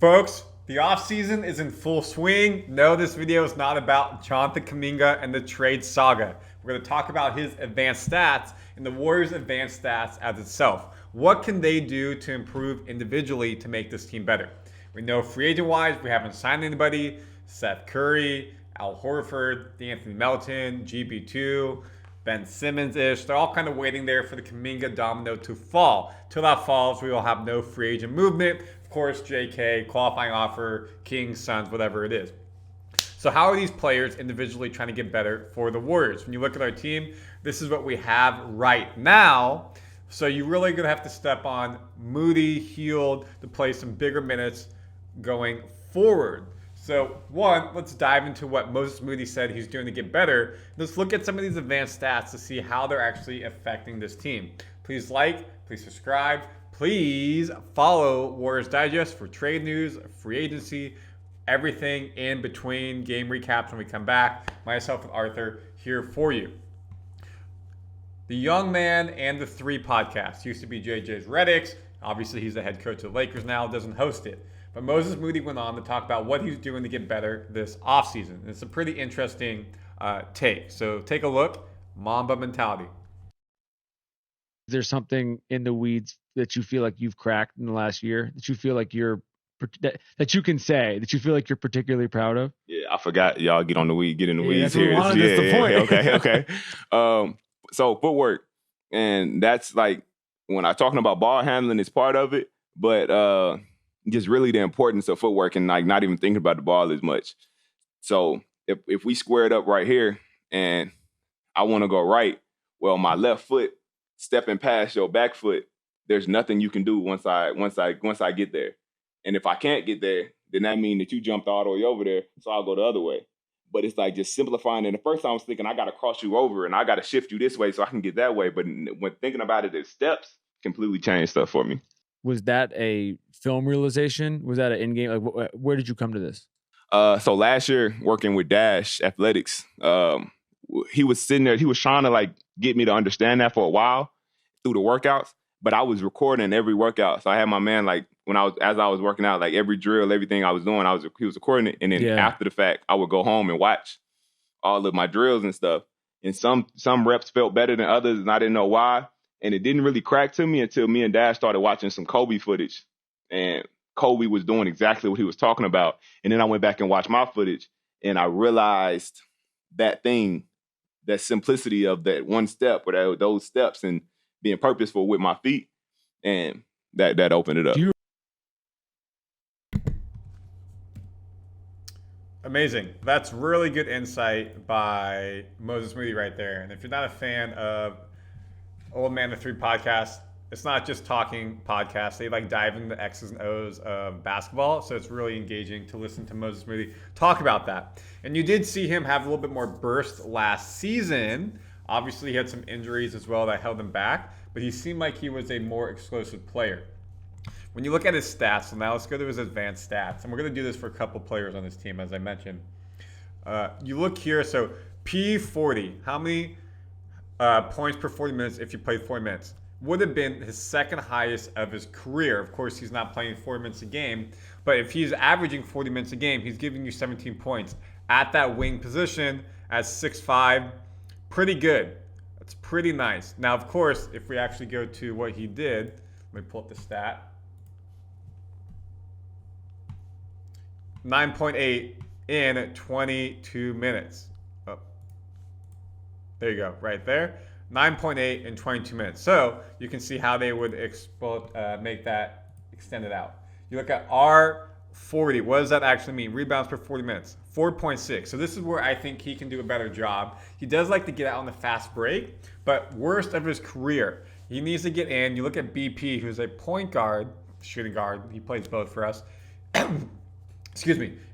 Folks, the offseason is in full swing. No, this video is not about Jonathan Kuminga and the trade saga. We're going to talk about his advanced stats and the Warriors' advanced stats as itself. What can they do to improve individually to make this team better? We know free agent-wise, we haven't signed anybody. Steph Curry, Al Horford, D'Anthony Melton, GB2, Ben Simmons-ish. They're all kind of waiting there for the Kuminga domino to fall. Till that falls, we will have no free agent movement. Of course, JK, qualifying offer, Kings, Suns, whatever it is. So how are these players individually trying to get better for the Warriors? When you look at our team, this is what we have right now. So you're really going to have to step on Moody, Hield to play some bigger minutes going forward. So one, let's dive into what Moses Moody said he's doing to get better. Let's look at some of these advanced stats to see how they're actually affecting this team. Please like, please subscribe, please follow Warriors Digest for trade news, free agency, everything in between, game recaps when we come back. Myself and Arthur here for you. The Young Man and the Three podcast used to be JJ's Reddix. Obviously, he's the head coach of the Lakers now, doesn't host it. But Moses Moody went on to talk about what he's doing to get better this offseason. It's a pretty interesting take. So take a look. Mamba mentality. Is there something in the weeds that you feel like you've cracked in the last year that you feel like that you can say that you feel like you're particularly proud of? Yeah, I forgot y'all get in the weeds that's here. That's the point. Okay. So footwork, and that's like when I'm talking about ball handling is part of it, but just really the importance of footwork and like not even thinking about the ball as much. So if we square it up right here and I want to go right, well, my left foot stepping past your back foot, there's nothing you can do once I get there. And if I can't get there, then that means that you jumped all the way over there, so I'll go the other way. But it's like just simplifying. And the first time I was thinking I got to cross you over and I got to shift you this way so I can get that way. But when thinking about it as steps, completely changed stuff for me. Was that a film realization? Was that an in-game? Like, where did you come to this? So last year, working with Dash Athletics, he was sitting there. He was trying to like get me to understand that for a while through the workouts. But I was recording every workout. So I had my man like as I was working out, like every drill, everything I was doing, he was recording it. And then after the fact, I would go home and watch all of my drills and stuff. And some reps felt better than others, and I didn't know why. And it didn't really crack to me until me and Dash started watching some Kobe footage. And Kobe was doing exactly what he was talking about. And then I went back and watched my footage, and I realized that simplicity of that one step, or those steps, and being purposeful with my feet. And that opened it up. Amazing. That's really good insight by Moses Moody right there. And if you're not a fan of Old Man of Three podcast, it's not just talking podcast. They like dive into the X's and O's of basketball. So it's really engaging to listen to Moses Moody talk about that. And you did see him have a little bit more burst last season. Obviously, he had some injuries as well that held him back, but he seemed like he was a more explosive player. When you look at his stats, so now let's go to his advanced stats. And we're going to do this for a couple players on this team, as I mentioned. You look here, so P40, how many points per 40 minutes if you played 40 minutes? Would have been his second highest of his career. Of course, he's not playing 40 minutes a game, but if he's averaging 40 minutes a game, he's giving you 17 points at that wing position at 6'5". Pretty good. That's pretty nice. Now, of course, if we actually go to what he did, let me pull up the stat. 9.8 in 22 minutes. Oh. There you go, right there. 9.8 in 22 minutes. So you can see how they would make that extended out. You look at R40. What does that actually mean? Rebounds per 40 minutes. 4.6. So this is where I think he can do a better job. He does like to get out on the fast break, but worst of his career. He needs to get in. You look at BP, who's a point guard, shooting guard. He plays both for us.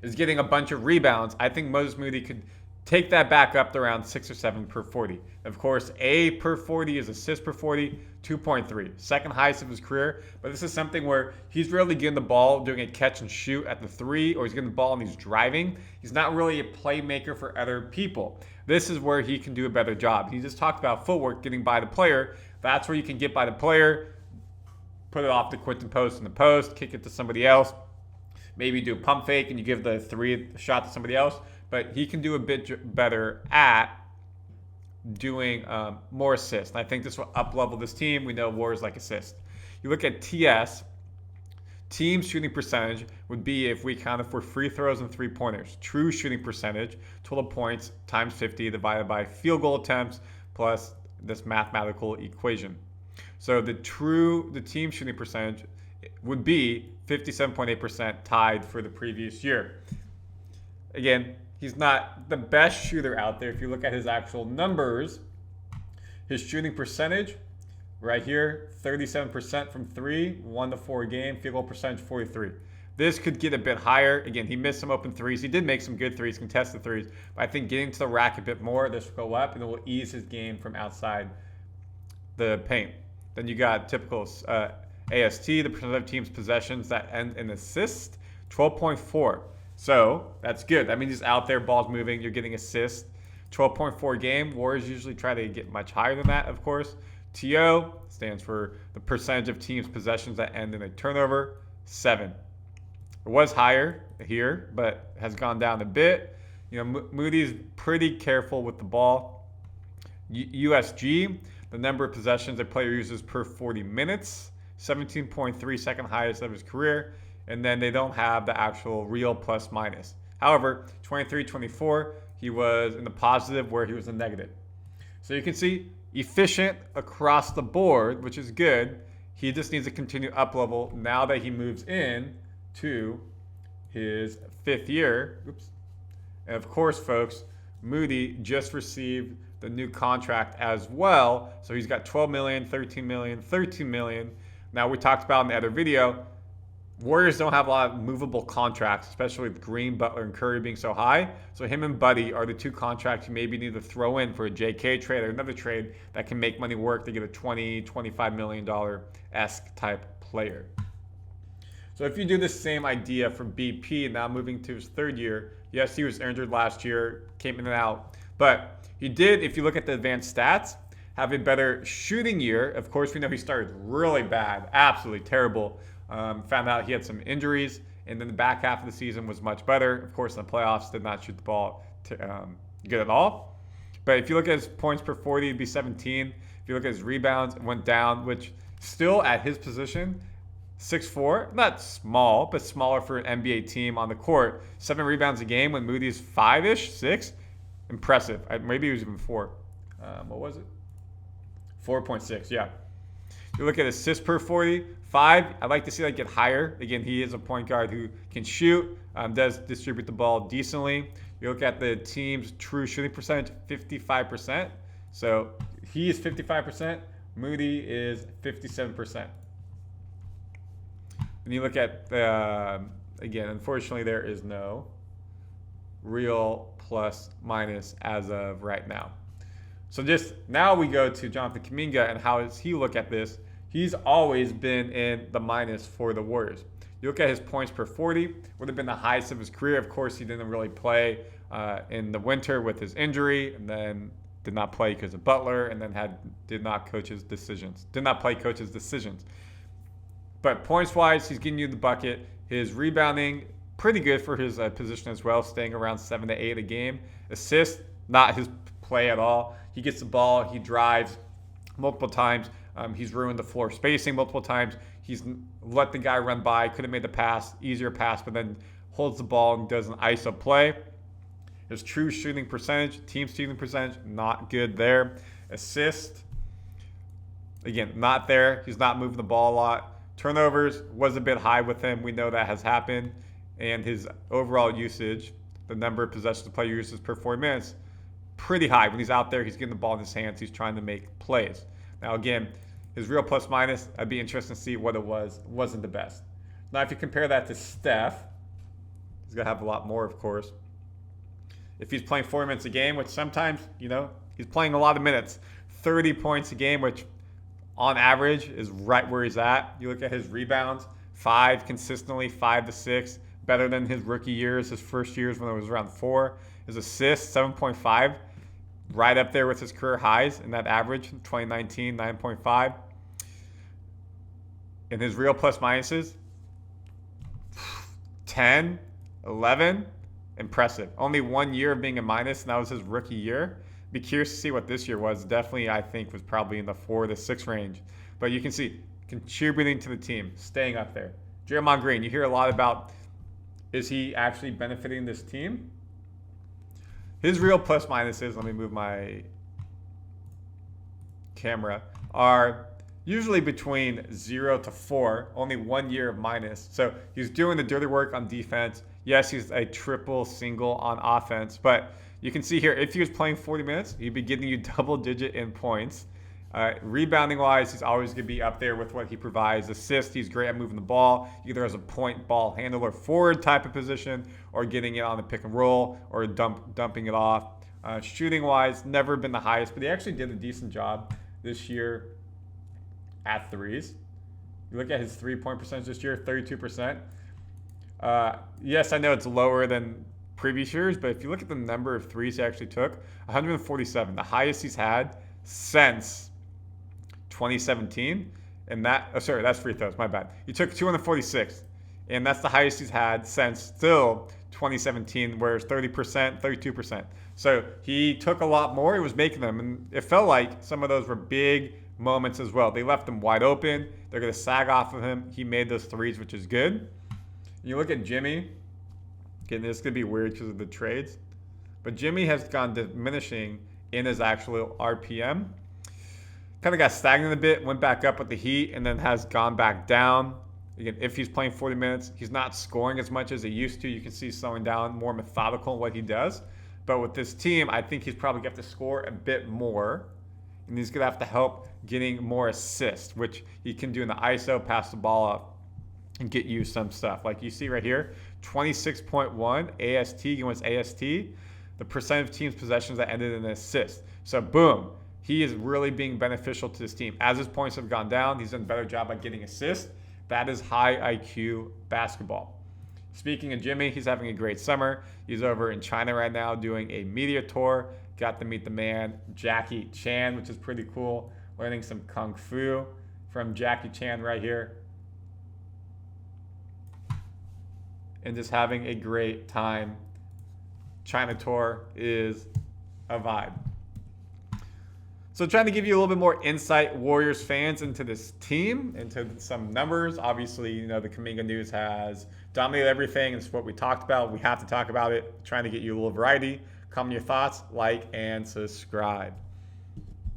Is getting a bunch of rebounds. I think Moses Moody could take that back up to around 6 or 7 per 40. Of course, A per 40 is assist per 40, 2.3. Second highest of his career. But this is something where he's really getting the ball, doing a catch and shoot at the 3, or he's getting the ball and he's driving. He's not really a playmaker for other people. This is where he can do a better job. He just talked about footwork, getting by the player. That's where you can get by the player, put it off to Quinten Post in the post, kick it to somebody else. maybe do a pump fake and you give the 3 shot to somebody else. But he can do a bit better at doing more assists. And I think this will up-level this team. We know Warriors like assists. You look at TS, team shooting percentage would be if we counted for free throws and 3-pointers. True shooting percentage, total points times 50 divided by field goal attempts plus this mathematical equation. So the team shooting percentage would be 57.8%, tied for the previous year. Again, he's not the best shooter out there. If you look at his actual numbers, his shooting percentage right here, 37% from 3, 1-4 game, field goal percentage 43. This could get a bit higher. Again, he missed some open threes. He did make some good threes, contested threes. But I think getting to the rack a bit more, this will go up, and it will ease his game from outside the paint. Then you got typical AST, the percent of teams' possessions that end in assist, 12.4. So that's good. That means he's out there, ball's moving, you're getting assists. 12.4 game. Warriors usually try to get much higher than that, of course. TO stands for the percentage of teams' possessions that end in a turnover, 7. It was higher here, but has gone down a bit. Moody's pretty careful with the ball. USG, the number of possessions a player uses per 40 minutes, 17.3, second highest of his career. And then they don't have the actual real plus minus. However, 23-24, he was in the positive where he was in negative. So you can see efficient across the board, which is good. He just needs to continue up level now that he moves in to his 5th year. Oops. And of course, folks, Moody just received the new contract as well. So he's got $12 million, $13 million, $13 million. Now, we talked about in the other video, Warriors don't have a lot of movable contracts, especially with Green, Butler, and Curry being so high. So him and Buddy are the 2 contracts you maybe need to throw in for a JK trade or another trade that can make money work to get a $20, $25 million-esque type player. So if you do the same idea for BP, now moving to his 3rd year, yes, he was injured last year, came in and out. But he did, if you look at the advanced stats, have a better shooting year. Of course, we know he started really bad, absolutely terrible. Found out he had some injuries, and then the back half of the season was much better. Of course, in the playoffs, did not shoot the ball good at all. But if you look at his points per 40, it'd be 17. If you look at his rebounds, it went down, which still at his position, 6'4", not small, but smaller for an NBA team on the court. 7 rebounds a game when Moody's 5-ish, 6. Impressive. Maybe he was even 4. What was it? 4.6, yeah. You look at assists per 40, 5. I'd like to see that get higher. Again, he is a point guard who can shoot, does distribute the ball decently. You look at the team's true shooting percentage, 55%. So he is 55%. Moody is 57%. And you look at, again, unfortunately, there is no real plus minus as of right now. So just now we go to Jonathan Kuminga and how does he look at this? He's always been in the minus for the Warriors. You look at his points per 40, would have been the highest of his career. Of course, he didn't really play in the winter with his injury, and then did not play because of Butler, and then did not play coach's decisions. But points-wise, he's getting you the bucket. His rebounding, pretty good for his position as well, staying around 7 to 8 a game. Assists, not his play at all. He gets the ball, he drives multiple times. He's ruined the floor spacing multiple times. He's let the guy run by, could have made the pass, easier pass, but then holds the ball and does an ISO play. His true shooting percentage, team shooting percentage, not good there. Assist, again, not there. He's not moving the ball a lot. Turnovers was a bit high with him. We know that has happened. And his overall usage, the number of possessions the player uses per 40 minutes, pretty high. When he's out there, he's getting the ball in his hands. He's trying to make plays. Now, again, his real plus minus, I'd be interested to see what it was. It wasn't the best. Now, if you compare that to Steph, he's going to have a lot more, of course. If he's playing 40 minutes a game, which sometimes, he's playing a lot of minutes, 30 points a game, which on average is right where he's at. You look at his rebounds, 5 consistently, 5 to 6, better than his rookie years, his first years when it was around 4. His assists, 7.5, right up there with his career highs in that average, 2019, 9.5. And his real plus minuses, 10, 11. Impressive. Only 1 year of being a minus, and that was his rookie year. Be curious to see what this year was. Definitely, I think, was probably in the 4 to 6 range. But you can see, contributing to the team, staying up there. Draymond Green, you hear a lot about, is he actually benefiting this team? His real plus minuses, let me move my camera, are usually between 0 to 4, only 1 year of minus. So he's doing the dirty work on defense. Yes, he's a triple single on offense, but you can see here, if he was playing 40 minutes, he'd be getting you double digit in points. Rebounding wise, he's always going to be up there with what he provides. Assist, he's great at moving the ball, either as a point ball handler forward type of position, or getting it on the pick and roll, or dumping it off. Shooting wise, never been the highest, but he actually did a decent job this year at threes. You look at his 3-point percentage this year, 32%. Yes, I know it's lower than previous years, but if you look at the number of threes he actually took, 147, the highest he's had since 2017. And that's free throws, my bad. He took 246, and that's the highest he's had since still 2017, where it's 30%, 32%. So he took a lot more. He was making them, and it felt like some of those were big moments as well. They left him wide open. They're going to sag off of him. He made those threes, which is good. You look at Jimmy. Again, this could be weird because of the trades, but Jimmy has gone diminishing in his actual RPM. Kind of got stagnant a bit, went back up with the Heat, and then has gone back down. Again, if he's playing 40 minutes, he's not scoring as much as he used to. You can see he's slowing down, more methodical in what he does. But with this team, I think he's probably going to have to score a bit more, and he's going to have to help getting more assists, which he can do in the ISO, pass the ball up, and get you some stuff. Like you see right here, 26.1 AST against AST, the percent of teams' possessions that ended in an assist. So boom, he is really being beneficial to this team. As his points have gone down, he's done a better job at getting assists. That is high IQ basketball. Speaking of Jimmy, he's having a great summer. He's over in China right now doing a media tour. Got to meet the man, Jackie Chan, which is pretty cool. Learning some Kung Fu from Jackie Chan right here. And just having a great time. China tour is a vibe. So trying to give you a little bit more insight, Warriors fans, into this team, into some numbers. Obviously, you know, the Kuminga news has dominated everything. It's what we talked about. We have to talk about it. Trying to get you a little variety. Comment your thoughts, like, and subscribe.